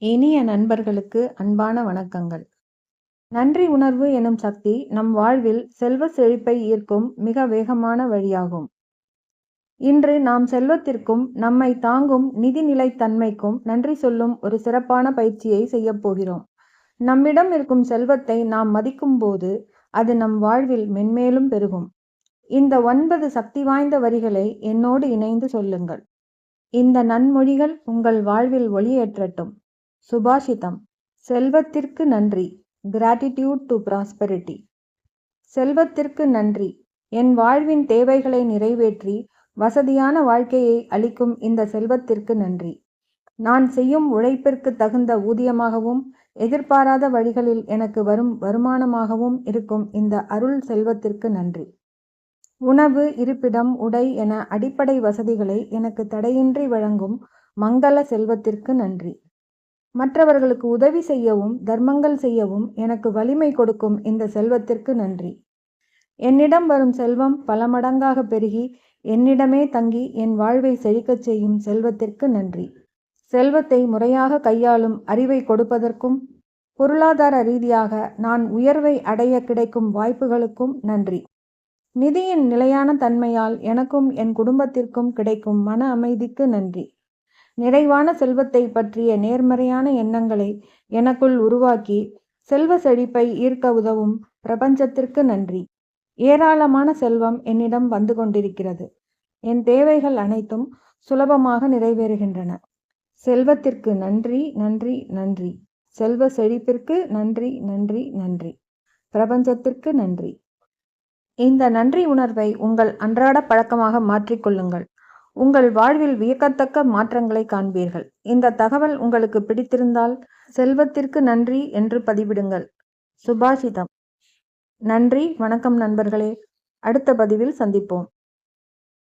இனிய நண்பர்களுக்கு அன்பான வணக்கங்கள். நன்றி உணர்வு எனும் சக்தி நம் வாழ்வில் செல்வ செழிப்பை ஈர்க்கும் மிக வேகமான வழியாகும். இன்று நாம் செல்வத்திற்கும் நம்மை தாங்கும் நிதி நிலைத்தன்மைக்கும் நன்றி சொல்லும் ஒரு சிறப்பான பயிற்சியை செய்யப் போகிறோம். நம்மிடம் இருக்கும் செல்வத்தை நாம் மதிக்கும் போது அது நம் வாழ்வில் மென்மேலும் பெருகும். இந்த 9 சக்தி வாய்ந்த வரிகளை என்னோடு இணைந்து சொல்லுங்கள். இந்த நன்மொழிகள் உங்கள் வாழ்வில் ஒளியேற்றட்டும். சுபாஷிதம்: செல்வத்திற்கு நன்றி. Gratitude to prosperity. செல்வத்திற்கு நன்றி. என் வாழ்வின் தேவைகளை நிறைவேற்றி வசதியான வாழ்க்கையை அளிக்கும் இந்த செல்வத்திற்கு நன்றி. நான் செய்யும் உழைப்பிற்கு தகுந்த ஊதியமாகவும் எதிர்பாராத வழிகளில் எனக்கு வரும் வருமானமாகவும் இருக்கும் இந்த அருள் செல்வத்திற்கு நன்றி. உணவு, இருப்பிடம், உடை என அடிப்படை வசதிகளை எனக்கு தடையின்றி வழங்கும் மங்கள செல்வத்திற்கு நன்றி. மற்றவர்களுக்கு உதவி செய்யவும் தர்மங்கள் செய்யவும் எனக்கு வலிமை கொடுக்கும் இந்த செல்வத்திற்கு நன்றி. என்னிடம் வரும் செல்வம் பல மடங்காக பெருகி என்னிடமே தங்கி என் வாழ்வை செழிக்கச் செய்யும் செல்வத்திற்கு நன்றி. செல்வத்தை முறையாக கையாளும் அறிவை கொடுப்பதற்கும் பொருளாதார ரீதியாக நான் உயர்வை அடைய கிடைக்கும் வாய்ப்புகளுக்கும் நன்றி. நிதியின் நிலையான தன்மையால் எனக்கும் என் குடும்பத்திற்கும் கிடைக்கும் மன அமைதிக்கு நன்றி. நிறைவான செல்வத்தை பற்றிய நேர்மறையான எண்ணங்களை எனக்குள் உருவாக்கி செல்வ செழிப்பை ஈர்க்க உதவும் பிரபஞ்சத்திற்கு நன்றி. ஏராளமான செல்வம் என்னிடம் வந்து கொண்டிருக்கிறது. என் தேவைகள் அனைத்தும் சுலபமாக நிறைவேறுகின்றன. செல்வத்திற்கு நன்றி, நன்றி, நன்றி. செல்வ செழிப்பிற்கு நன்றி, நன்றி, நன்றி. பிரபஞ்சத்திற்கு நன்றி. இந்த நன்றி உணர்வை உங்கள் அன்றாட பழக்கமாக மாற்றிக்கொள்ளுங்கள். உங்கள் வாழ்வில் வியக்கத்தக்க மாற்றங்களை காண்பீர்கள். இந்த தகவல் உங்களுக்கு பிடித்திருந்தால் செல்வத்திற்கு நன்றி என்று பதிவிடுங்கள். சுபாஷிதம். நன்றி, வணக்கம் நண்பர்களே. அடுத்த பதிவில் சந்திப்போம்.